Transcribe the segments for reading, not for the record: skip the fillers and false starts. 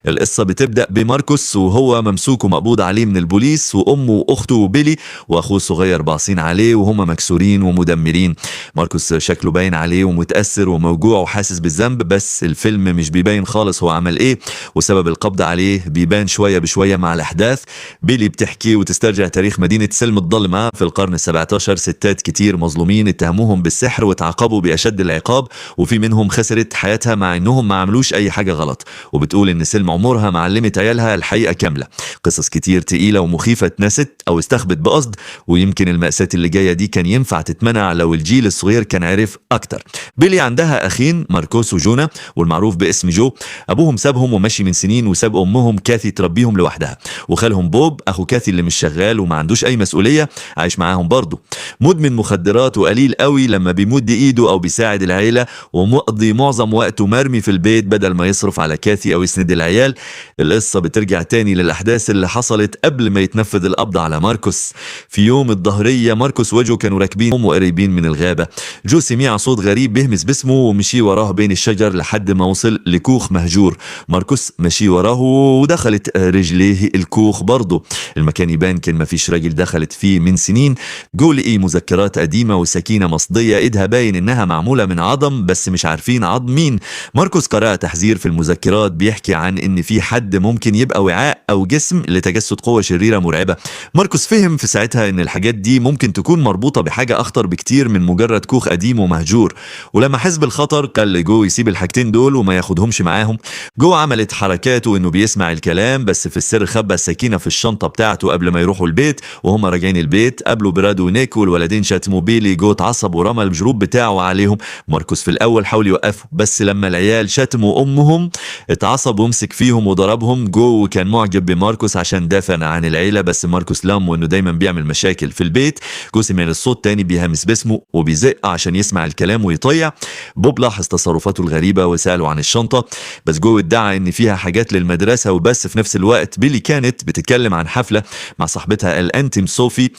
القصة بتبدأ بماركوس وهو ممسوك ومقبوض عليه من البوليس، وأمه وأخته وبيلي وأخوه الصغير باصين عليه وهم مكسورين ومدمرين. ماركوس شكله باين عليه ومتأثر وموجوع وحاسس بالذنب، بس الفيلم مش بيبين خالص هو عمل إيه، وسبب القبض عليه بيبان شوية بشوية مع الأحداث. بيلي بتحكي وتسترجع تاريخ مدينة سلم الظلمة في القرن ال17. ستات كتير مظلومين اتهموهم بالسحر واتعاقبوا بأشد العقاب، وفي منهم خسرت حياتها مع إنهم ما عملوش أي حاجة غلط. وبتقول إن سلم عمرها ما علمت عيالها الحقيقة كاملة. قصص كتير تقيلة ومخيفة اتنست أو استخبت بقصد، ويمكن المأساة اللي جاية دي كان ينفع تتمنع لو الجيل الصغير كان عرف أكتر. بيلي عندها أخين ماركوس وجونا، والمعروف باسم جو. أبوهم سابهم ومشي من سنين وساب أمهم كاثي تربيهم لوحدها، وخالهم بوب أخو كاثي اللي مش شغال وما عندوش أي مسؤولية عايش معاهم برضه، مدمن مخدرات وقليل قوي لما بيمد إيده أو بيساعد العيلة، ومقضي معظم وقته مرمي في البيت بدل ما يصرف على كاثي أو يسند العيال. القصة بترجع تاني للأحداث اللي حصلت قبل ما يتنفذ القبض على ماركوس. في يوم الظهرية ماركوس وجو كانوا راكبين وقريبين من الغابة. جو سمع صوت غريب بيهمس باسمه ومشي وراه بين الشجر لحد ما وصل لكوخ مهجور. ماركوس مشي وراه ودخلت رجليه الكوخ برضه. المكان يبان كان ما فيش راجل دخلت فيه من سنين. جو لقي مذكرات قديمة وسكينة مصدية ايدها باين انها معمولة من عظم، بس مش عارفين عظم مين. ماركوس قرأ تحذير في المذكرات بيحكي عن ان في حد ممكن يبقى وعاء او جسم لتجسد قوة شريرة مرعبة. ماركوس فهم في ساعتها ان الحاجات دي ممكن تكون مربوطة بحاجة اخطر بكتير من مجرد كوخ قديم ومهجور. ولما حس بالخطر قال لجو يسيب الحاجتين دول وما ياخدهمش معاهم. جو عملت حركاته انه بيسمع الكلام، بس في السر خبى السكينة في الشنطة بتاعته قبل ما يروحوا البيت. وهم راجعين البيت قابلوا براد ونيك والولدين شتموا بيلي. جو اتعصب ورمى الجروب بتاعه عليهم. ماركوس في الاول حاول يوقفه، بس لما العيال شتموا امهم اتعصب ومسك فيهم وضربهم. جو كان معجب بماركوس عشان دافع عن العيلة، بس ماركوس لامه انه دايما بيعمل مشاكل في البيت. جو سمع الصوت تاني بيهمس باسمه وبيزق عشان يسمع الكلام ويطيع. بوب لاحظ تصرفاته الغريبة وسأله عن الشنطة، بس جو ادعى ان فيها حاجات للمدرسة وبس. في نفس الوقت بيلي كانت بتتكلم عن حفلة مع صاحبتها الانتيم صوفي.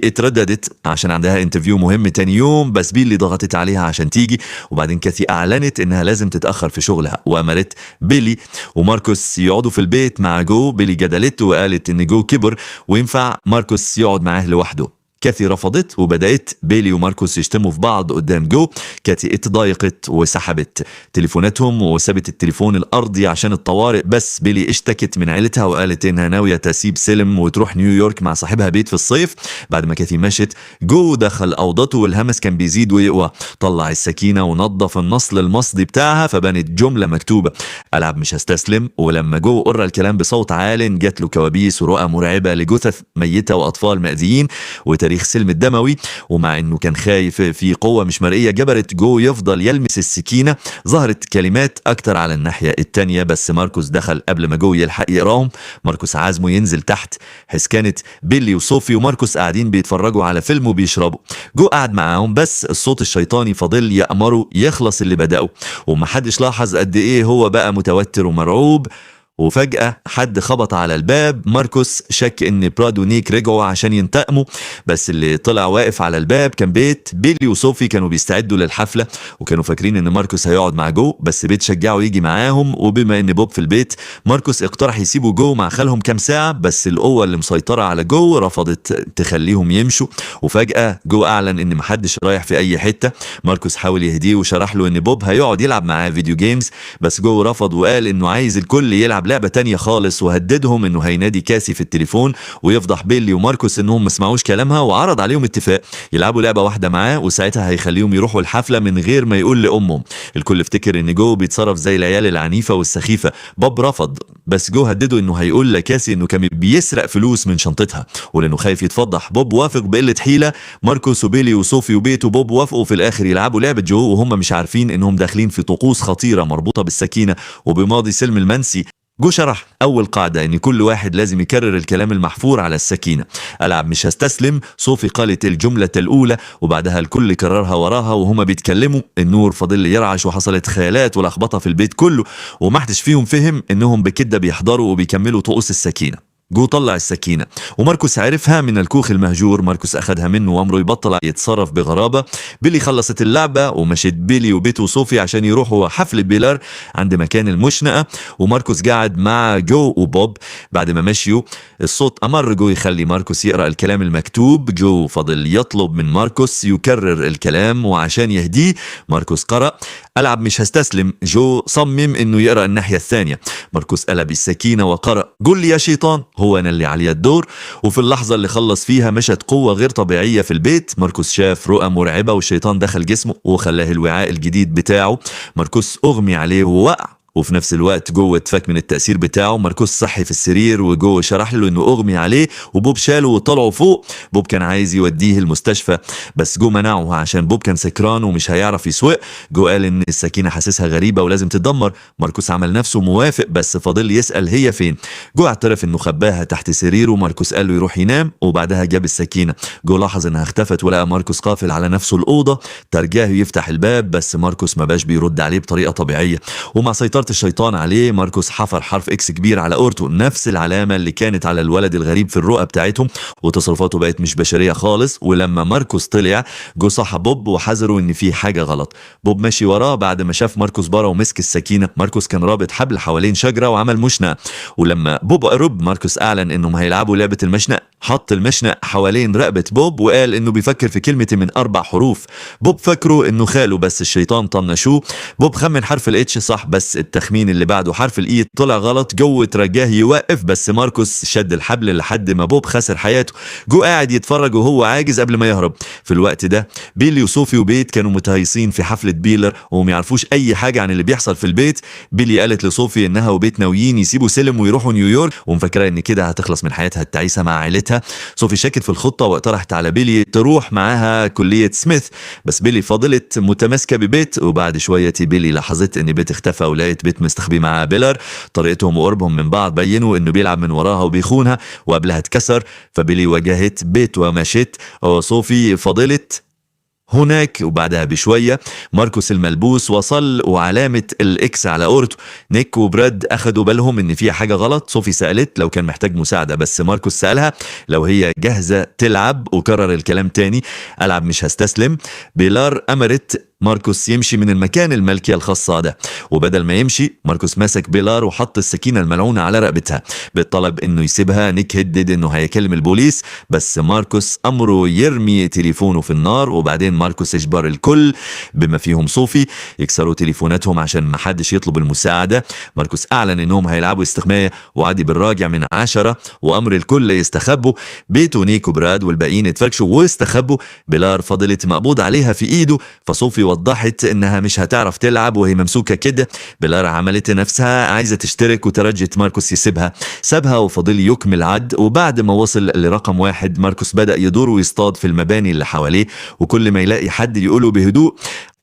اترددت عشان عندها انترفيو مهم تاني يوم، بس بيلي ضغطت عليها عشان تيجي. وبعدين كاثي اعلنت انها لازم تتأخر في شغلها وامرت بيلي وماركوس يقعدوا في البيت مع جو. بيلي جدلته وقالت ان جو كبر وينفع ماركوس يقعد معاه لوحده. كاثي رفضت وبدأت بيلي وماركوس يشتموا في بعض قدام جو. كاثي اتضايقت وسحبت تليفوناتهم وسابت التليفون الأرضي عشان الطوارئ، بس بيلي اشتكت من عيلتها وقالت انها ناوية تسيب سلم وتروح نيويورك مع صاحبها بيت في الصيف. بعد ما كاثي مشت جو دخل أوضته والهمس كان بيزيد ويقوى. طلع السكينة ونظف النصل المصدي بتاعها فبانت جملة مكتوبة: ألعب مش هستسلم. ولما جو قرأ الكلام بصوت عال جات له كوابيس ورؤى مرعبة لجثث ميتة وأطفال مأذيين وتاريخ سلم الدموي. ومع انه كان خايف في قوة مش مرئية جبرت جو يفضل يلمس السكينة. ظهرت كلمات اكتر على الناحية التانية، بس ماركوس دخل قبل ما جو يلحق يقراهم. ماركوس عازمه ينزل تحت، حيث كانت بيلي وصوفي وماركوس قاعدين بيتفرجوا على فيلم وبيشربوا. جو قعد معاهم، بس الصوت الشيطاني فضل يأمره يخلص اللي بدأه، ومحدش لاحظ قد ايه هو بقى متوتر ومرعوب. وفجأة حد خبط على الباب. ماركوس شك ان براد ونيك رجعوا عشان ينتقموا، بس اللي طلع واقف على الباب كان بيت. بيلي وصوفي كانوا بيستعدوا للحفلة وكانوا فاكرين ان ماركوس هيقعد مع جو، بس بيت شجعه يجي معاهم. وبما ان بوب في البيت ماركوس اقترح يسيبوا جو مع خالهم كام ساعة، بس القوة اللي مسيطرة على جو رفضت تخليهم يمشوا. وفجأة جو اعلن ان محدش رايح في اي حتة. ماركوس حاول يهديه وشرح له ان بوب هيقعد يلعب معاه فيديو جيمز، بس جو رفض وقال انه عايز الكل يلعب لعبة تانية خالص، وهددهم انه هينادي كاسي في التليفون ويفضح بيلي وماركوس انهم ما سمعوش كلامها، وعرض عليهم اتفاق يلعبوا لعبة واحدة معاه وساعتها هيخليهم يروحوا الحفلة من غير ما يقول لأمهم. الكل افتكر ان جو بيتصرف زي العيال العنيفة والسخيفة. بوب رفض، بس جو هدده انه هيقول لكاسي انه كان بيسرق فلوس من شنطتها، ولانه خايف يتفضح بوب وافق بقلة حيلة. ماركوس وبيلي وصوفي وبيت وبوب وافقوا في الاخر يلعبوا لعبة جو، وهم مش عارفين انهم داخلين في طقوس خطيرة مربوطة بالسكينة وبماضي سلم المنسي. جو شرح أول قاعدة إن كل واحد لازم يكرر الكلام المحفور على السكينة: ألعب مش هستسلم. صوفي قالت الجملة الأولى وبعدها الكل كررها وراها وهما بيتكلموا. النور فضل يرعش وحصلت خيالات ولخبطة في البيت كله، ومحدش فيهم فهم إنهم بكده بيحضروا وبيكملوا طقوس السكينة. جو طلع السكينة وماركوس عرفها من الكوخ المهجور. ماركوس أخدها منه وأمره يبطل يتصرف بغرابة. بيلي خلصت اللعبة ومشيت بيلي وبيت وصوفي عشان يروحوا حفل بيلر عند مكان المشنقة، وماركوس قاعد مع جو وبوب. بعد ما مشيوا الصوت أمر جو يخلي ماركوس يقرأ الكلام المكتوب. جو فضل يطلب من ماركوس يكرر الكلام، وعشان يهديه ماركوس قرأ: ألعب مش هستسلم. جو صمم إنه يقرأ الناحية الثانية. ماركوس قلب السكينة وقرأ: قل لي يا شيطان، هو أنا اللي علي الدور. وفي اللحظة اللي خلص فيها مشت قوة غير طبيعية في البيت. ماركوس شاف رؤى مرعبة والشيطان دخل جسمه وخلاه الوعاء الجديد بتاعه. ماركوس أغمي عليه ووقع، وفي نفس الوقت جو اتفك من التأثير بتاعه. ماركوس صحي في السرير وجو شرح له انه اغمي عليه، وبوب شاله وطلعوا فوق. بوب كان عايز يوديه المستشفى بس جو منعه عشان بوب كان سكران ومش هيعرف يسوق. جو قال ان السكينة حاسسها غريبة ولازم تتدمر. ماركوس عمل نفسه موافق بس فضل يسأل هي فين. جو اعترف انه خباها تحت سريره. ماركوس قال له يروح ينام وبعدها جاب السكينة. جو لاحظ انها اختفت ولقى ماركوس قافل على نفسه الأوضة. ترجاه يفتح الباب بس ماركوس ما باش بيرد عليه بطريقة طبيعية. ومع سيطرة الشيطان عليه ماركوس حفر حرف اكس كبير على اورته، نفس العلامة اللي كانت على الولد الغريب في الرؤى بتاعتهم، وتصرفاته بقت مش بشرية خالص. ولما ماركوس طلع جو صح بوب وحذره ان في حاجة غلط. بوب ماشي وراه بعد ما شاف ماركوس برا ومسك السكينة. ماركوس كان رابط حبل حوالين شجرة وعمل مشنق، ولما بوب قرب ماركوس اعلن انهم هيلعبوا لعبة المشنق. حط المشنق حوالين رقبة بوب وقال انه بيفكر في كلمة من 4 حروف. بوب فكره انه خاله بس الشيطان طنشوه. بوب خمن حرف الاتش صح بس التخمين اللي بعده حرف الاي طلع غلط. جو ترجاه يوقف بس ماركوس شد الحبل لحد ما بوب خسر حياته. جو قاعد يتفرج وهو عاجز قبل ما يهرب. في الوقت ده بيلي وصوفي وبيت كانوا متهيصين في حفلة بيلر وما يعرفوش اي حاجة عن اللي بيحصل في البيت. بيلي قالت لصوفي انها وبيت ناويين يسيبوا سلم ويروحوا نيويورك ومفكره ان كده هتخلص من حياتها التعيسة مع عائلتها. صوفي شكت في الخطة واقترحت على بيلي تروح معاها كلية سميث، بس بيلي فضلت متمسكة ببيت. وبعد شوية بيلي لاحظت ان بيت اختفى ولقيت بيت مستخبي مع بيلر. طريقتهم وقربهم من بعض بينوا انه بيلعب من وراها وبيخونها، وقبلها اتكسر. فبيلي واجهت بيت ومشت وصوفي فضلت هناك. وبعدها بشوية ماركوس الملبوس وصل وعلامة الإكس على أورته. نيك وبراد أخدوا بالهم إن فيها حاجة غلط. صوفي سألت لو كان محتاج مساعدة بس ماركوس سألها لو هي جاهزة تلعب وكرر الكلام تاني: ألعب مش هستسلم. بيلار أمرت ماركوس يمشي من المكان الملكية الخاصة ده، وبدل ما يمشي ماركوس مسك بيلار وحط السكينة الملعونة على رقبتها. بالطلب انه يسيبها نيك هدد انه هيكلم البوليس بس ماركوس امره يرمي تليفونه في النار. وبعدين ماركوس اجبر الكل بما فيهم صوفي يكسروا تليفوناتهم عشان ما حدش يطلب المساعدة. ماركوس اعلن انهم هيلعبوا استغماية وعدي بالراجع من 10 وامر الكل يستخبوا. بيتو نيك وبراد والباقيين اتفركشوا واستخبوا. بيلار فضلت مقبوض عليها في ايده، فصوفي وضحت انها مش هتعرف تلعب وهي ممسوكة كده. بيلار عملت نفسها عايزة تشترك وترجت ماركوس يسيبها. سابها وفضل يكمل عد. وبعد ما وصل لرقم 1 ماركوس بدأ يدور ويصطاد في المباني اللي حواليه، وكل ما يلاقي حد يقوله بهدوء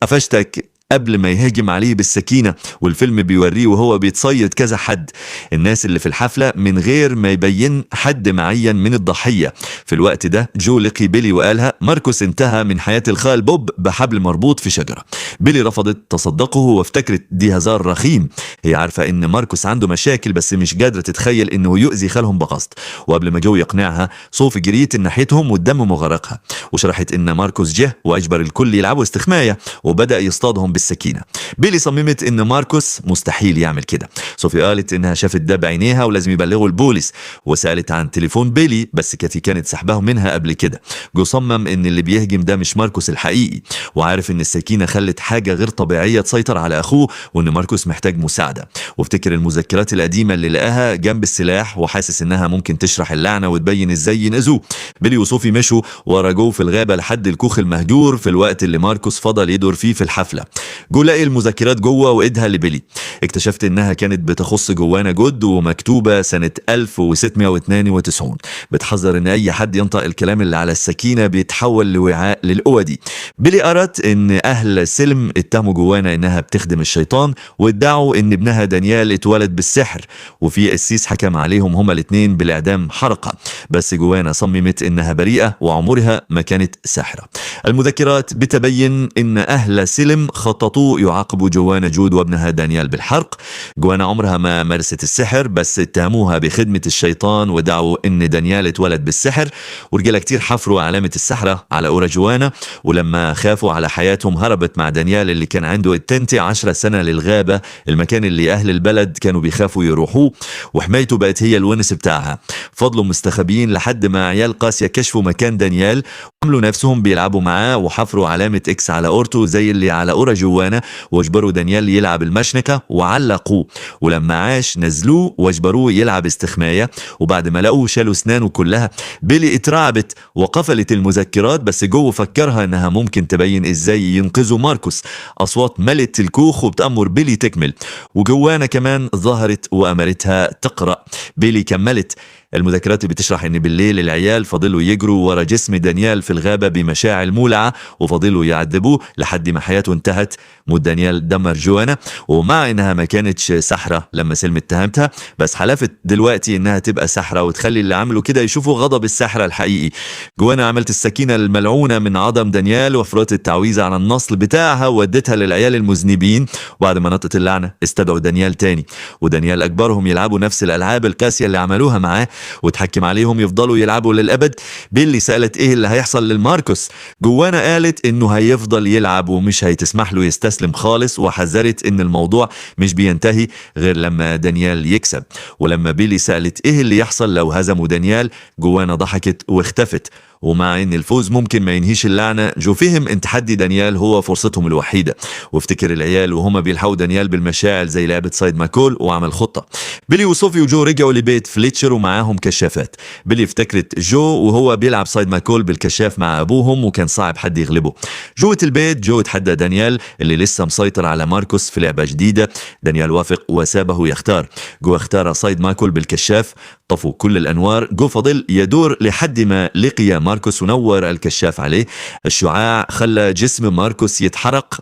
قفشتك قبل ما يهجم عليه بالسكينة. والفيلم بيوريه وهو بيتصيد كذا حد الناس اللي في الحفلة من غير ما يبين حد معين من الضحية. في الوقت ده جو لقي بيلي وقالها ماركوس انتهى من حياة الخال بوب بحبل مربوط في شجرة. بيلي رفضت تصدقه وافتكرت دي هزار رخيم. هي عارفة ان ماركوس عنده مشاكل بس مش قادرة تتخيل انه يؤذي خالهم بقصد. وقبل ما جو يقنعها صوفي جريت ناحيتهم والدم مغرقها وشرحت ان ماركوس جه واجبر الكل يلعبوا استخماية وبدأ يصطادهم بالسكينة. بيلي صممت ان ماركوس مستحيل يعمل كده. صوفي قالت انها شافت ده بعينيها ولازم يبلغوا البوليس، وسألت عن تليفون بيلي بس كاتي كانت سحبه منها قبل كده. جو صمم ان اللي بيهجم ده مش ماركوس الحقيقي، وعارف ان السكينة خلت حاجة غير طبيعية تسيطر على اخوه وان ماركوس محتاج مساعدة. وافتكر المذكرات القديمة اللي لقاها جنب السلاح وحاسس انها ممكن تشرح اللعنة وتبين ازاي ينقذوه. بيلي وصوفي مشوا ورا جو في الغابة لحد الكوخ المهجور في الوقت اللي ماركوس فضل يدور فيه في الحفلة. جو لقي المذكرات جوه وإيدها لبيلي. اكتشفت انها كانت بتخص جوانا جود ومكتوبة سنة 1692 بتحذر ان اي حد ينطق الكلام اللي على السكينة بيتحول لوعاء للقوة دي. بيلي قرأت ان اهل سلم اتهموا جوانا انها بتخدم الشيطان وادعوا ان ابنها دانيال اتولد بالسحر، وفي قسيس حكم عليهم هما الاثنين بالاعدام حرقة، بس جوانا صممت انها بريئة وعمرها ما كانت ساحرة. المذكرات بتبين ان اهل سلم خطأ خططوا يعاقبوا جوانا جود وابنها دانيال بالحرق. جوانا عمرها ما مارست السحر، بس اتهموها بخدمة الشيطان ودعوا ان دانيال اتولد بالسحر. ورجال كتير حفروا علامة السحرة على أورا جوانا، ولما خافوا على حياتهم هربت مع دانيال اللي كان عنده 10 سنة للغابة، المكان اللي أهل البلد كانوا بيخافوا يروحوه، وحمايته بقت هي الونس بتاعها. فضلوا مستخبيين لحد ما عيال قاسية كشفوا مكان دانيال، عملوا نفسهم بيلعبوا معاه وحفروا علامة اكس على اورته زي اللي على اورا جوانا، واجبروا دانيال يلعب المشنكة وعلقوه. ولما عاش نزلوه واجبروه يلعب استخماية، وبعد ما لقوه شالوا اسنانه كلها. بيلي اترعبت وقفلت المذكرات، بس جو فكرها انها ممكن تبين ازاي ينقذوا ماركوس. اصوات ملت الكوخ وبتأمر بيلي تكمل، وجوانا كمان ظهرت وامرتها تقرأ. بيلي كملت المذكرات بتشرح ان بالليل العيال فضلوا يجروا ورا جسم دانيال في الغابة بمشاعل مولعة، وفضلوا يعذبوه لحد ما حياته انتهت. موت دانيال دمر جوانا، ومع انها ما كانتش سحرة لما سلم اتهمتها، بس حلفت دلوقتي انها تبقى سحرة وتخلي اللي عملوا كده يشوفوا غضب السحرة الحقيقي. جوانا عملت السكينة الملعونة من عظم دانيال وفرطت التعويذة على النصل بتاعها وودتها للعيال المذنبين، وبعد ما نطت اللعنة استدعوا دانيال تاني، ودانيال اجبرهم يلعبوا نفس الالعاب القاسية اللي عملوها معاه وتحكم عليهم يفضلوا يلعبوا للأبد. بيلي سألت ايه اللي هيحصل للماركوس. جوانا قالت انه هيفضل يلعب ومش هيتسمح له يستسلم خالص، وحذرت ان الموضوع مش بينتهي غير لما دانيال يكسب. ولما بيلي سألت ايه اللي يحصل لو هزموا دانيال، جوانا ضحكت واختفت. ومع ان الفوز ممكن ما ينهيش اللعنة، جو فهم ان تحدي دانيال هو فرصتهم الوحيدة، وافتكر العيال وهما بيلحقوا دانيال بالمشاعل زي لعبة سايد ماكول، وعمل خطة. بيلي وصوفي وجو رجعوا لبيت فليتشر ومعاهم كشافات. بيلي افتكرت جو وهو بيلعب سايد ماكول بالكشاف مع ابوهم، وكان صعب حد يغلبه. جوة البيت جو تحدى دانيال اللي لسه مسيطر على ماركوس في لعبة جديدة. دانيال وافق وسابه يختار. جو اختار سايد ماكول بالكشاف، طفوا كل الانوار. جو فضل يدور لحد ما لقي ماركوس ونور الكشاف عليه. الشعاع خلى جسم ماركوس يتحرق،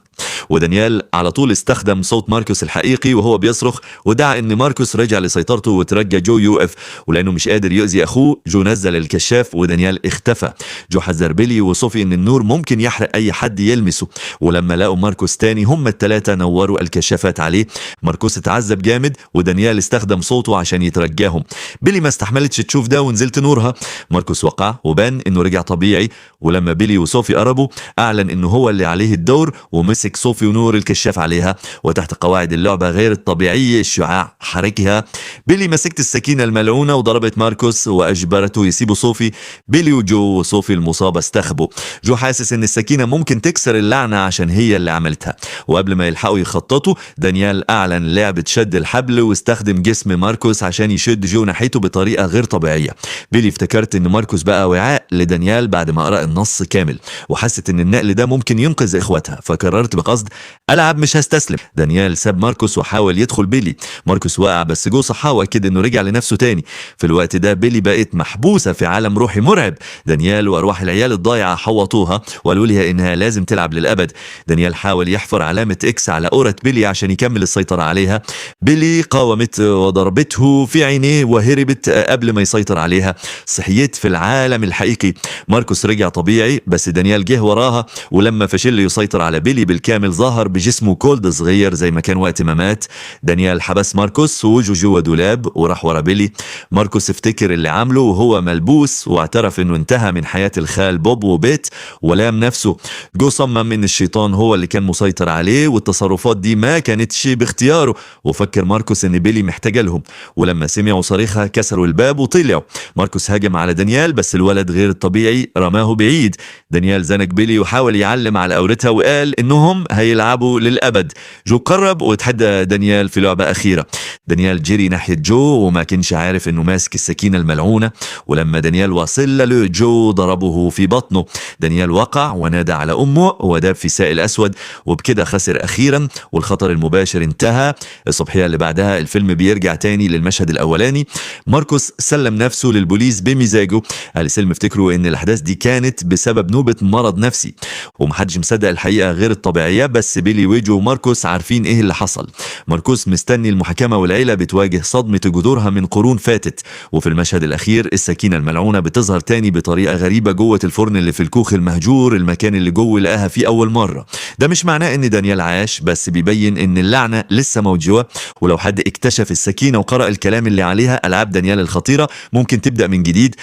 ودانيال على طول استخدم صوت ماركوس الحقيقي وهو بيصرخ، ودعا ان ماركوس رجع لسيطرته وترجى جو يوقف. ولانه مش قادر يؤذي اخوه، جو نزل الكشاف ودانيال اختفى. جو حذر بيلي وصوفي ان النور ممكن يحرق اي حد يلمسه، ولما لقوا ماركوس تاني هم الثلاثه نوروا الكشافات عليه. ماركوس اتعذب جامد ودانيال استخدم صوته عشان يترجاهم. بيلي ما استحملتش تشوف ده ونزلت نورها. ماركوس وقع وبان انه رجع طبيعي، ولما بيلي وصوفي قربوا اعلن انه هو اللي عليه الدور، ومسك صوفي ونور الكشاف عليها. وتحت قواعد اللعبة غير الطبيعية الشعاع حركها. بيلي مسكت السكينة الملعونة وضربت ماركوس واجبرته يسيبوا صوفي. بيلي وجو وصوفي المصابة استخبوا. جو حاسس ان السكينة ممكن تكسر اللعنة عشان هي اللي عملتها، وقبل ما يلحقوا يخططوا دانيال اعلن لعبة شد الحبل واستخدم جسم ماركوس عشان يشد جو ناحيته بطريقة غير طبيعية. بيلي افتكرت ان ماركوس بقى وعاء لدانيال بعد ما قرأ النص كامل، وحست ان النقل ده ممكن ينقذ اخواتها، فقررت بقصد العب مش هستسلم. دانيال ساب ماركوس وحاول يدخل بيلي. ماركوس وقع بس جو صحاه واكد انه رجع لنفسه تاني. في الوقت ده بيلي بقت محبوسة في عالم روحي مرعب. دانيال وارواح العيال الضايعة حوطوها وقالوا لها انها لازم تلعب للابد. دانيال حاول يحفر علامة اكس على أورة بيلي عشان يكمل السيطرة عليها. بيلي قاومت وضربته في عينيه وهربت قبل ما يسيطر عليها. صحيت في العالم الحقيقي. ماركوس رجع طبيعي، بس دانيال جه وراها، ولما فشل يسيطر على بيلي بالكامل ظهر بجسمه كولد صغير زي ما كان وقت ما مات. دانيال حبس ماركوس ووجه جوا دولاب وراح ورا بيلي. ماركوس افتكر اللي عمله وهو ملبوس، واعترف انه انتهى من حياة الخال بوب وبيت ولام نفسه. جو صمم ان الشيطان هو اللي كان مسيطر عليه، والتصرفات دي ما كانتش باختياره، وفكر ماركوس ان بيلي محتاجة لهم. ولما سمعوا صريخها كسروا الباب وطلعوا. ماركوس هاجم على دانيال بس الولد غير الطبيعي رماه بعيد. دانيال زنق بيلي وحاول يعلم على أورتها وقال انهم هيلعبوا للأبد. جو قرب وتحدى دانيال في لعبة أخيرة. دانيال جري ناحية جو وما كانش عارف انه ماسك السكينة الملعونة، ولما دانيال وصل له جو ضربه في بطنه. دانيال وقع ونادى على أمه وداب في سائل أسود، وبكده خسر أخيرا والخطر المباشر انتهى. الصبحية اللي بعدها الفيلم بيرجع تاني للمشهد الأولاني. ماركوس سلم نفسه للبوليس بمزاجه. أهل السلم افتكروا ان الأحداث دي كانت بسبب نوبة مرض نفسي، ومحدش مصدق الحقيقة غير الطبيعية طبيعية، بس بيلي ويجو وماركوس عارفين إيه اللي حصل. ماركوس مستني المحاكمة والعيلة بتواجه صدمة جذورها من قرون فاتت. وفي المشهد الأخير السكينة الملعونة بتظهر تاني بطريقة غريبة جوه الفرن اللي في الكوخ المهجور، المكان اللي جوه لقاها فيه أول مرة. ده مش معناه إن دانيال عاش، بس بيبين إن اللعنة لسه موجودة. ولو حد اكتشف السكينة وقرأ الكلام اللي عليها، ألعاب دانيال الخطيرة ممكن تبدأ من جديد.